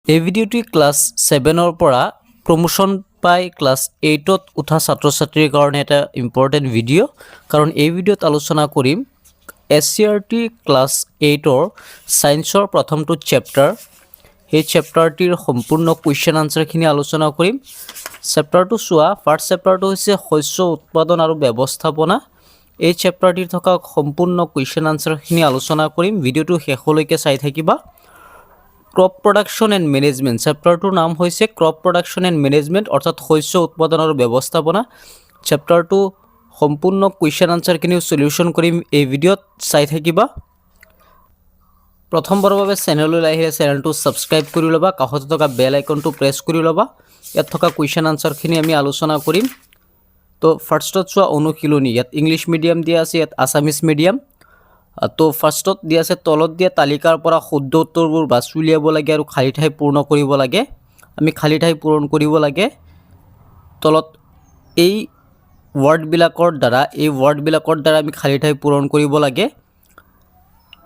এই ভিডিওটি ক্লাস 7 পৰা প্ৰমোশন পাই ক্লাস 8 উঠা ছাত্ৰ ছাত্ৰীৰ কাৰণে এটা ইম্পৰ্টেন্ট ভিডিও কাৰণ এই ভিডিওত আলোচনা কৰিম এসসিআৰটি ক্লাস 8 সায়েন্সৰ প্ৰথমটো চেপ্টাৰ এই চেপ্টাৰটিৰ সম্পূৰ্ণ কোৱেশ্চন আনসাৰখিনি আলোচনা কৰিম চেপ্টাৰটো চোৱা ফাৰ্স্ট চেপ্টাৰটো হৈছে শস্য উৎপাদন আৰু ব্যৱস্থাপনা এই চেপ্টাৰটিৰ থকা সম্পূৰ্ণ কোৱেশ্চন আনসাৰখিনি আলোচনা কৰিম ভিডিওটো শেষলৈকে চাই থাকিবা ক্ৰপ প্ৰডাকশন এণ্ড মেনেজমেন্ট চেপ্টাৰটোৰ নাম হৈছে ক্ৰপ প্ৰডাকশন এণ্ড মেনেজমেন্ট অৰ্থাৎ শস্য উৎপাদন আৰু ব্যৱস্থাপনা চেপ্টাৰটো সম্পূৰ্ণ কোৱেশ্চন আনসাৰখিনি সলিউশন কৰিম এই ভিডিওত চাই থাকিবা প্ৰথমবাৰৰ বাবে চেনেললৈ আহিলে চেনেলটো সাবস্ক্ৰাইব কৰি লবা কাষত থকা বেল আইকনটো প্ৰেছ কৰি লবা ইয়াত থকা কোৱেশ্চন আনসাৰখিনি আমি আলোচনা কৰিম তো ফাৰ্স্টত চোৱা অনুশীলনী ইয়াত ইংলিশ মিডিয়াম দিয়া আছে ইয়াত আসামিজ মিডিয়াম তো ফাৰ্স্টত দিয়া আছে তলত দিয়া তালিকাৰ পৰা শুদ্ধ উত্তৰবোৰ বাছি উলিয়াব লাগে আৰু খালি ঠাই পূৰ্ণ কৰিব লাগে আমি খালি ঠাই পূৰণ কৰিব লাগে তলত এই ওয়াৰ্ডবিলাকৰ দ্বাৰা আমি খালি ঠাই পূৰণ কৰিব লাগে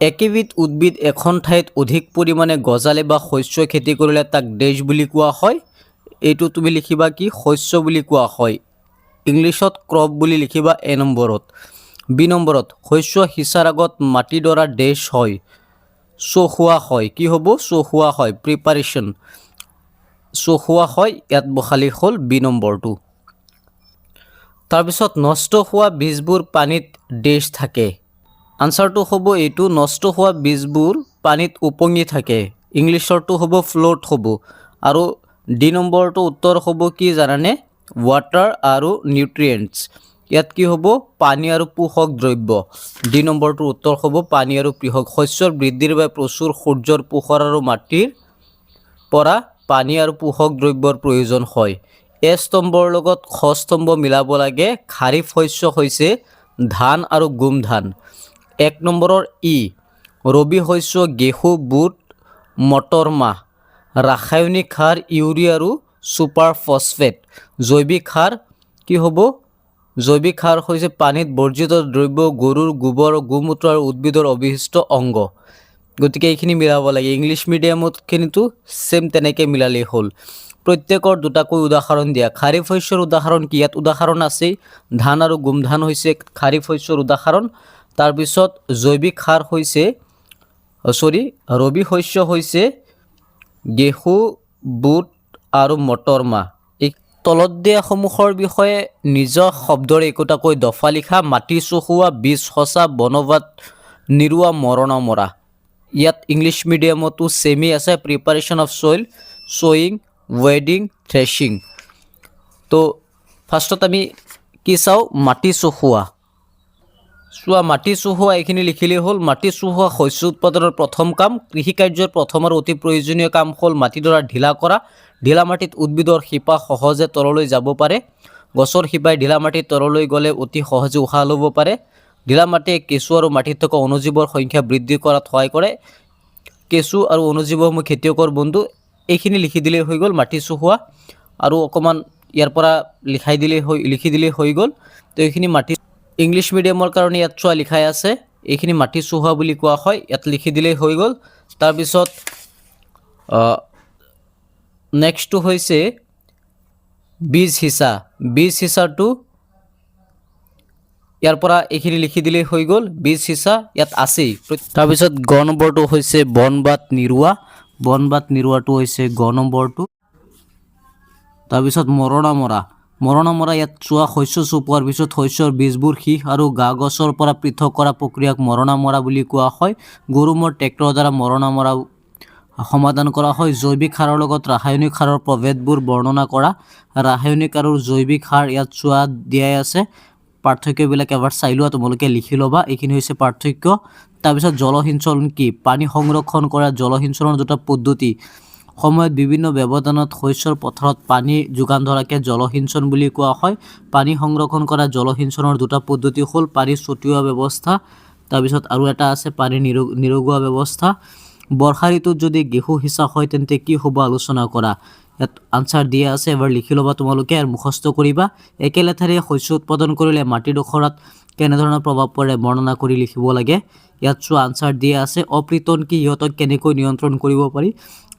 একেবিধ উদ্ভিদ এখন ঠাইত অধিক পৰিমাণে গজালে বা শস্য খেতি কৰিলে তাক ডেশ বুলি কোৱা হয় এইটো তুমি লিখিবা কি শস্য বুলি কোৱা হয় ইংলিশত ক্ৰপ বুলি লিখিবা এ নম্বৰত বি নম্বৰত শস্য হিচাৰ আগত মাটি ডৰা ডেশ হয় চহুৱা হয় কি হ'ব চহুৱা হয় প্ৰিপাৰেচন চহুৱা হয় ইয়াত বখালি হল বি নম্বৰটো তাৰপিছত নষ্ট হোৱা বীজবোৰ পানীত ডেশ থাকে আনসাৰটো হ'ব এইটো নষ্ট হোৱা বীজবোৰ পানীত উপঙি থাকে ইংলিশৰটো হ'ব ফ্লোট হ'ব আৰু ডি নম্বৰটো উত্তৰ হ'ব কি জানানে ওয়াটাৰ আৰু নিউট্ৰিয়েন্টস ইয়াত কি হ'ব পানী আৰু পোষক দ্ৰব্য ডি নম্বৰটোৰ উত্তৰ হ'ব পানী আৰু পোষক শস্যৰ বৃদ্ধিৰ বাবে প্ৰচুৰ সূৰ্যৰ পোহৰ আৰু মাটিৰ পৰা পানী আৰু পোষক দ্ৰব্যৰ প্ৰয়োজন হয় এ স্তম্ভৰ লগত খ স্তম্ভ মিলাব লাগে খাৰিফ শস্য হৈছে ধান আৰু গুম ধান এক নম্বৰৰ ই ৰবি শস্য গেহু বুট মটৰ মাহ ৰাসায়নিক সাৰ ইউৰিয়া আৰু সুপাৰ ফসফেট জৈৱিক সাৰ কি হ'ব জৈৱিক সাৰ হৈছে পানীত বৰ্জিত দ্ৰব্য গৰুৰ গোবৰ গোমূত্ৰ আৰু উদ্ভিদৰ অৱশিষ্ট অংগ গতিকে এইখিনি মিলাব লাগে ইংলিশ মিডিয়ামত কিন্তু সেম তেনেকৈ মিলালেই হ'ল প্ৰত্যেকৰ দুটাকৈ উদাহৰণ দিয়া খাৰিফ শস্যৰ উদাহৰণ কি ইয়াত উদাহৰণ আছে ধান আৰু গুম ধান হৈছে খাৰিফ শস্যৰ উদাহৰণ তাৰপিছত জৈৱিক সাৰ হৈছে ৰবি শস্য হৈছে গেহু বুট আৰু মটৰ মাহ এই তলত দিয়া সমূহৰ বিষয়ে নিজ শব্দৰে একোটাকৈ দফা লিখা মাটি চহুৱা বীজ সঁচা বনবাদ নিৰুৱা মৰণা মৰা ইয়াত ইংলিশ মিডিয়ামতো সেমি আছে preparation of soil sowing weeding threshing তো ফাৰ্স্টত আমি কি চাও মাটি চহুৱা চোৱা মাটি চহুৱা এইখিনি লিখিলেই হ'ল মাটি চহুৱা শস্য উৎপাদনৰ প্ৰথম কাম কৃষি কাৰ্যৰ প্ৰথম আৰু অতি প্ৰয়োজনীয় কাম হ'ল মাটিডৰা ঢিলা কৰা ঢিলা মাটিত উদ্ভিদৰ শিপা সহজে তললৈ যাব পাৰে গছৰ শিপাই ঢিলা মাটিত তললৈ গ'লে অতি সহজে উশাহ ল'ব পাৰে ঢিলা মাটিয়ে কেঁচু আৰু মাটিত থকা অণুজীৱৰ সংখ্যা বৃদ্ধি কৰাত সহায় কৰে কেঁচু আৰু অণুজীৱসমূহ খেতিয়কৰ বন্ধু এইখিনি লিখি দিলেই হৈ গ'ল মাটি চহুৱা আৰু অকমান ইয়াৰ পৰা লিখি দিলেই হৈ গ'ল তো এইখিনি মাটি ইংলিশ মিডিয়ামৰ কাৰণে ইয়াত চোৱা লিখাই আছে এইখিনি মাটি চহুৱা বুলি কোৱা হয় ইয়াত লিখি দিলেই হৈ গ'ল তাৰপিছত নেক্সটটো হৈছে বীজ সিঁচাটো ইয়াৰ পৰা এইখিনি লিখি দিলেই হৈ গ'ল বীজ সিঁচা ইয়াত আছেই তাৰপিছত গ নম্বৰটো হৈছে বনবাদ নিৰুৱাটো হৈছে গ নম্বৰটো তাৰপিছত মৰণা মৰা ইয়াত চোৱা শস্য চপোৱাৰ পিছত শস্যৰ বীজবোৰ শীষ আৰু গা গছৰ পৰা পৃথক কৰা প্ৰক্ৰিয়াক মৰণা মৰা বুলি কোৱা হয় গৰু ম'হ ট্ৰেক্টৰৰ দ্বাৰা মৰণা মৰা সমাধান কৰা হয় জৈৱিক সাৰৰ লগত ৰাসায়নিক সাৰৰ প্ৰভেদবোৰ বৰ্ণনা কৰা ৰাসায়নিক আৰু জৈৱিক সাৰ ইয়াত চোৱা দিয়াই আছে পাৰ্থক্যবিলাক এবাৰ চাই লোৱা তোমালোকে লিখি ল'বা এইখিনি হৈছে পাৰ্থক্য তাৰপিছত জলসিঞ্চন কি পানী সংৰক্ষণ কৰা জলসিঞ্চনৰ দুটা পদ্ধতি সময়ত বিভিন্ন ব্যৱধানত শস্যৰ পথাৰত পানী যোগান ধৰাকে জলসিঞ্চন বুলি কোৱা হয় পানী সংৰক্ষণ কৰা জলসিঞ্চনৰ দুটা পদ্ধতি হ'ল পানী ছটিওৱা ব্যৱস্থা তাৰপিছত আৰু এটা আছে পানী নিৰগোৱা ব্যৱস্থা বৰ্ষা ঋতুত যদি গেহু সিঁচা হয় তেন্তে কি হ'ব আলোচনা কৰা ইয়াত আনসাৰ দিয়া আছে এবাৰ লিখি ল'বা তোমালোকে আৰু মুখস্থ কৰিবা একেলেঠাৰে শস্য উৎপাদন কৰিলে মাটিডোখৰত কেনেধৰণৰ প্ৰভাৱ পৰে বৰ্ণনা কৰি লিখিব লাগে ইয়াত চোৱা আনসাৰ দিয়া আছে অপ্ৰীতন কি ইহঁতক কেনেকৈ নিয়ন্ত্ৰণ কৰিব পাৰি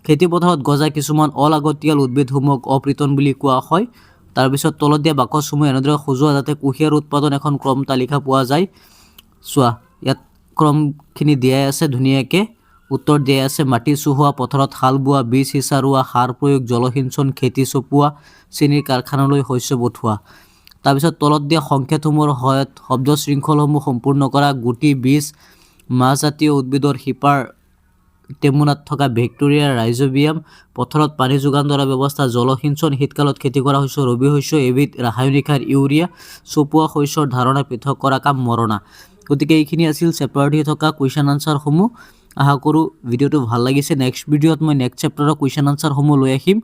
খেতিপথাৰত গজা কিছুমান অলাগতিয়াল উদ্ভিদসমূহক অপৃতন বুলি কোৱা হয়। তাৰপিছত তলত দিয়া বাকচসমূহ এনেদৰে সজোৱা যাতে কুঁহিয়াৰ উৎপাদন এখন ক্ৰম তালিকা পোৱা যায়। চোৱা ইয়াত ক্ৰমখিনি দিয়াই আছে ধুনীয়াকৈ। উত্তৰ দিয়াই আছে মাটি চহোৱা, পথাৰত হাল বোৱা, বীজ সিঁচা ৰোৱা, সাৰ প্ৰয়োগ, জলসিঞ্চন, খেতি চপোৱা, চেনিৰ কাৰখানালৈ শস্য পঠোৱা। তাৰপিছত তলত দিয়া সংকেতসমূহৰ সহায়ত শব্দ শৃংখলসমূহ সম্পূৰ্ণ কৰা। গুটি, বীজ, মাহজাতীয় উদ্ভিদৰ শিপাৰ টেমুনাত থকা বেক্টেৰিয়া, ৰাইজোবিয়াম, পথাৰত পানী যোগান ধৰা ব্যৱস্থা, জলসিঞ্চন, শীতকালত খেতি কৰা শস্য, ৰবি শস্য, এবিধ ৰাসায়নিক সাৰ ইউৰিয়া, চপোৱা শস্যৰ ধাৰণা পৃথক কৰা কাম মৰণা। গতিকে এইখিনি আছিল চেপ্টাৰ 3 থকা কুৱেশ্যন আনচাৰসমূহ। আশা কৰোঁ ভিডিঅ'টো ভাল লাগিছে। নেক্সট ভিডিঅ'ত মই নেক্সট চেপ্টাৰৰ কুৱেশ্যন আনচাৰসমূহ লৈ আহিম।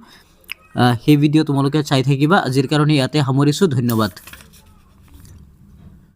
সেই ভিডিঅ' তোমালোকে চাই থাকিবা। আজিৰ কাৰণে ইয়াতে সামৰিছোঁ। ধন্যবাদ।